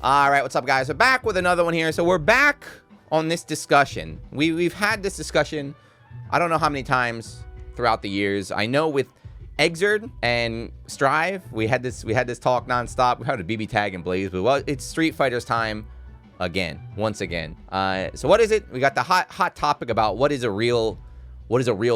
All right, what's up, guys? We're back with another one here. So we're back on this discussion. We've had this discussion, I don't know how many times throughout the years. I know with Exerd and Strive, we had this talk nonstop. We had a BB tag and Blaze, but well, it's Street Fighter's time again, once again. So what is it? We got the hot topic about what is a real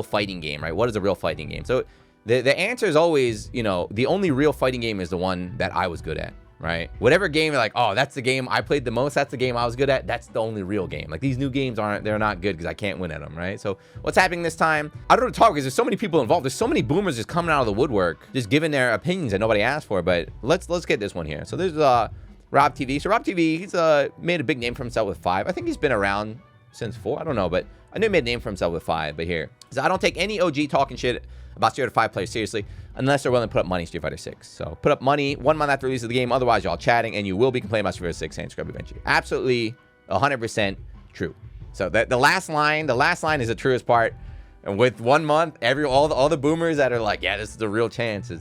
fighting game, right? What is a real fighting game? So the answer is always, you know, the only real fighting game is the one that I was good at. Right? Whatever game you're like, oh, that's the game I played the most, that's the game I was good at, that's the only real game. Like, these new games they're not good because I can't win at them, right? So what's happening this time? I don't know what to talk because there's so many people involved. There's so many boomers just coming out of the woodwork, just giving their opinions that nobody asked for. But let's get this one here. So there's Rob TV. So Rob TV, he's made a big name for himself with 5. I think he's been around since 4. I don't know, but I knew he made a name for himself with 5. But here, so I don't take any OG talking shit about Street Fighter 5 players seriously unless they're willing to put up money in Street Fighter 6. So put up money 1 month after release of the game. Otherwise, y'all chatting and you will be complaining about Street Fighter 6 and scrub eventually. Absolutely 100% true. So the last line is the truest part. And with 1 month, all the boomers that are like, yeah, this is the real chance,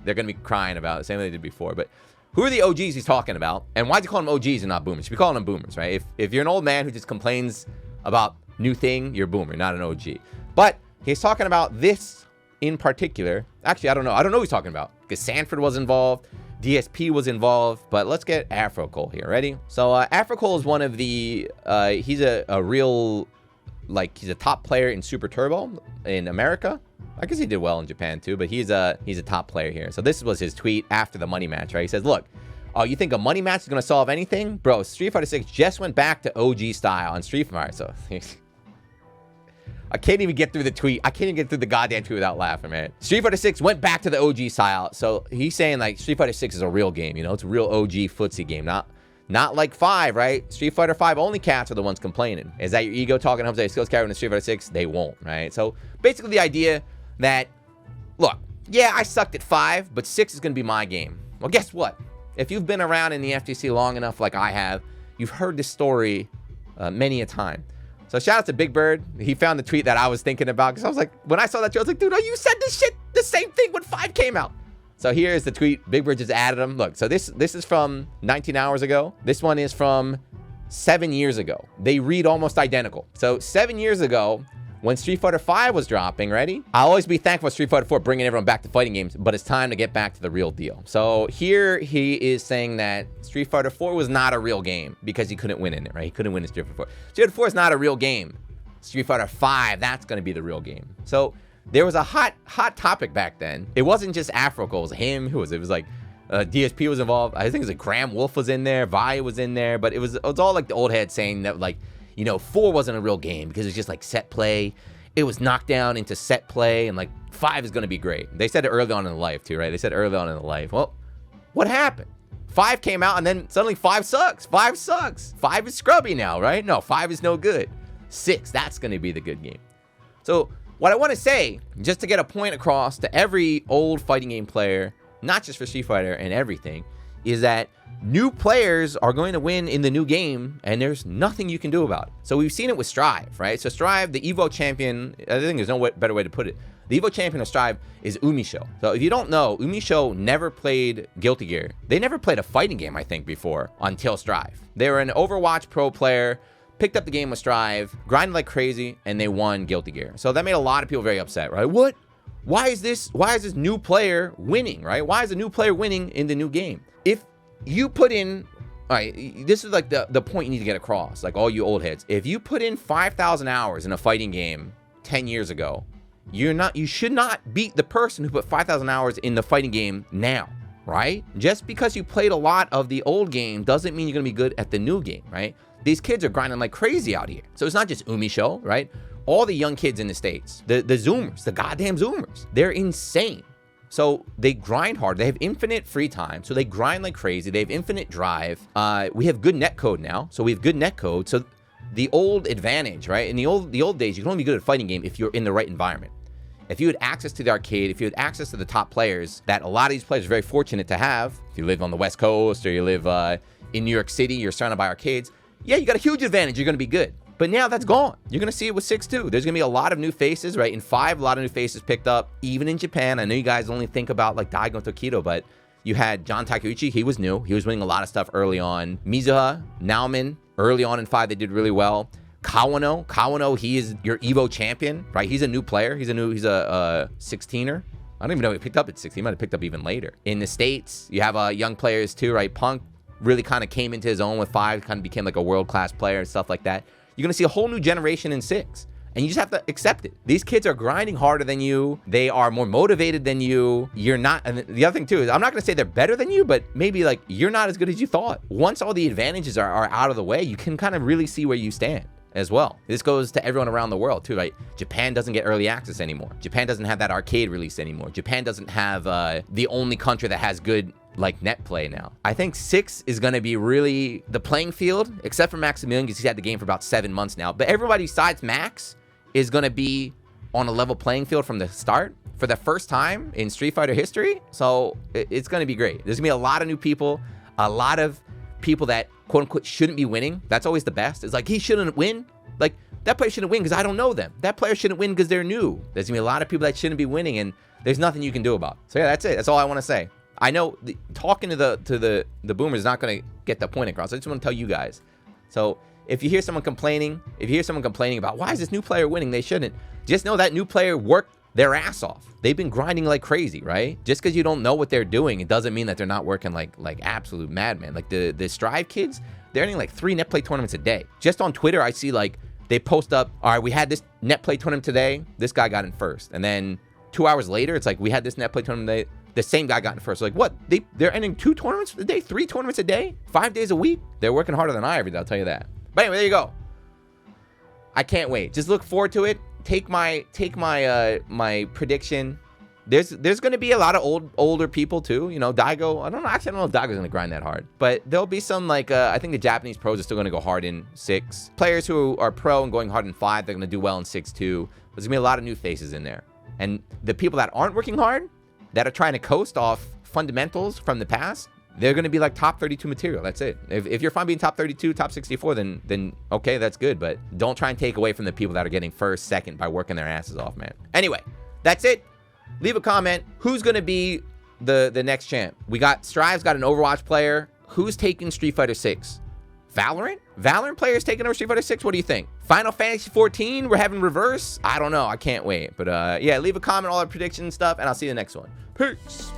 they're gonna be crying about it, same way they did before. But who are the OGs he's talking about? And why do you call them OGs and not boomers? You should be calling them boomers, right? If you're an old man who just complains about new thing, you're a boomer, not an OG. But he's talking about this in particular. Actually, I don't know who he's talking about, because Sanford was involved, DSP was involved, but let's get Afro Cole here. Ready? So Afro Cole is one of the he's a real, like, he's a top player in Super Turbo in America. I guess he did well in Japan too, but he's a top player here. So this was his tweet after the money match, right? He says, look, oh, you think a money match is gonna solve anything? Bro, Street Fighter 6 just went back to OG style on Street Fighter. So I can't even get through the tweet. I can't even get through the goddamn tweet without laughing, man. Street Fighter 6 went back to the OG style. So he's saying, like, Street Fighter 6 is a real game, you know? It's a real OG footsie game. Not like 5, right? Street Fighter 5 only cats are the ones complaining. Is that your ego talking Jose skills carrying in Street Fighter 6? They won't, right? So basically the idea that, look, yeah, I sucked at 5, but 6 is going to be my game. Well, guess what? If you've been around in the FGC long enough like I have, you've heard this story many a time. So shout out to Big Bird. He found the tweet that I was thinking about, because I was like, when I saw that tweet, I was like, dude, you said this shit, the same thing when 5 came out. So here's the tweet. Big Bird just added him. Look, so this is from 19 hours ago. This one is from 7 years ago. They read almost identical. So 7 years ago, when Street Fighter 5 was dropping, ready? I'll always be thankful for Street Fighter 4 bringing everyone back to fighting games, but it's time to get back to the real deal. So here he is saying that Street Fighter 4 was not a real game because he couldn't win in it, right? He couldn't win in Street Fighter 4. Street Fighter 4 is not a real game. Street Fighter 5, that's going to be the real game. So there was a hot topic back then. It wasn't just Afro, it was him. Who was it? It was like DSP was involved. I think it was like Graham Wolf was in there. Vi was in there. But it was all like the old heads saying that, like, you know, 4 wasn't a real game because it was just like set play. It was knocked down into set play, and like 5 is going to be great. They said it early on in the life too, right? They said early on in the life. Well, what happened? 5 came out, and then suddenly 5 sucks. 5 sucks. 5 is scrubby now, right? No, 5 is no good. 6, that's going to be the good game. So what I want to say, just to get a point across to every old fighting game player, not just for Street Fighter and everything, is that new players are going to win in the new game, and there's nothing you can do about it. So we've seen it with Strive, right? So Strive, the Evo champion, I think there's no better way to put it. The Evo champion of Strive is Umisho. So if you don't know, Umisho never played Guilty Gear. They never played a fighting game, I think, before, until Strive. They were an Overwatch pro player, picked up the game with Strive, grinded like crazy, and they won Guilty Gear. So that made a lot of people very upset, right? What? Why is this new player winning, right? Why is a new player winning in the new game? If you put in, all right, this is like the point you need to get across, like all you old heads. If you put in 5,000 hours in a fighting game 10 years ago, you should not beat the person who put 5,000 hours in the fighting game now, right? Just because you played a lot of the old game doesn't mean you're gonna be good at the new game, right? These kids are grinding like crazy out here. So it's not just Umisho, right? All the young kids in the States, the Zoomers, the goddamn Zoomers, they're insane. So they grind hard. They have infinite free time. So they grind like crazy. They have infinite drive. We have good netcode now. So we have good netcode. So the old advantage, right? In the old days, you can only be good at a fighting game if you're in the right environment. If you had access to the arcade, if you had access to the top players that a lot of these players are very fortunate to have, if you live on the West Coast or you live in New York City, you're surrounded by arcades, yeah, you got a huge advantage. You're going to be good. But now that's gone. You're going to see it with 6 too. There's going to be a lot of new faces, right? In 5, a lot of new faces picked up, even in Japan. I know you guys only think about like Daigo and Tokido, but You had John Takeuchi. He was new. He was winning a lot of stuff early on. Mizuha, Nauman, early on in 5, they did really well. Kawano, he is your Evo champion, right? He's a new player. He's a 16er. I don't even know if he picked up at 16. He might have picked up even later. In the States, you have young players too, right? Punk really kind of came into his own with 5, kind of became like a world-class player and stuff like that. You're going to see a whole new generation in 6. And you just have to accept it. These kids are grinding harder than you. They are more motivated than you. You're not, and the other thing too is, I'm not gonna say they're better than you, but maybe like you're not as good as you thought. Once all the advantages are out of the way, you can kind of really see where you stand as well. This goes to everyone around the world too, right? Japan doesn't get early access anymore. Japan doesn't have that arcade release anymore. Japan doesn't have the only country that has good like net play now. I think 6 is going to be really the playing field, except for Maximilian because he's had the game for about 7 months now. But everybody besides Max is going to be on a level playing field from the start for the first time in Street Fighter history. So it's going to be great. There's going to be a lot of new people, a lot of people that quote unquote shouldn't be winning. That's always the best. It's like, he shouldn't win. Like, that player shouldn't win because I don't know them. That player shouldn't win because they're new. There's going to be a lot of people that shouldn't be winning, and there's nothing you can do about it. So yeah, that's it. That's all I want to say. I know talking to the boomers is not going to get the point across. I just want to tell you guys. So if you hear someone complaining, about why is this new player winning, they shouldn't. Just know that new player worked their ass off. They've been grinding like crazy, right? Just because you don't know what they're doing, it doesn't mean that they're not working like absolute madmen. Like the Strive kids, they're earning like 3 net play tournaments a day. Just on Twitter, I see like they post up, all right, we had this net play tournament today. This guy got in first. And then 2 hours later, it's like, we had this net play tournament today. The same guy got in first. Like, what? They're ending 2 tournaments a day, 3 tournaments a day, 5 days a week. They're working harder than I ever did, I'll tell you that. But anyway, there you go. I can't wait. Just look forward to it. Take my prediction. There's going to be a lot of older people too. You know, Daigo. I don't know if Daigo's going to grind that hard. But there'll be some like I think the Japanese pros are still going to go hard in 6. Players who are pro and going hard in 5, they're going to do well in 6 too. There's going to be a lot of new faces in there. And the people that aren't working hard, that are trying to coast off fundamentals from the past, they're going to be like top 32 material. That's it. If you're fine being top 32, top 64, then okay, that's good. But don't try and take away from the people that are getting first, second by working their asses off, man. Anyway, that's it. Leave a comment. Who's going to be the next champ? We got Strive's got an Overwatch player. Who's taking Street Fighter 6? Valorant? Valorant players taking over Street Fighter 6? What do you think? Final Fantasy 14? We're having reverse? I don't know. I can't wait. But yeah, leave a comment, all our predictions and stuff, and I'll see you in the next one. Peace.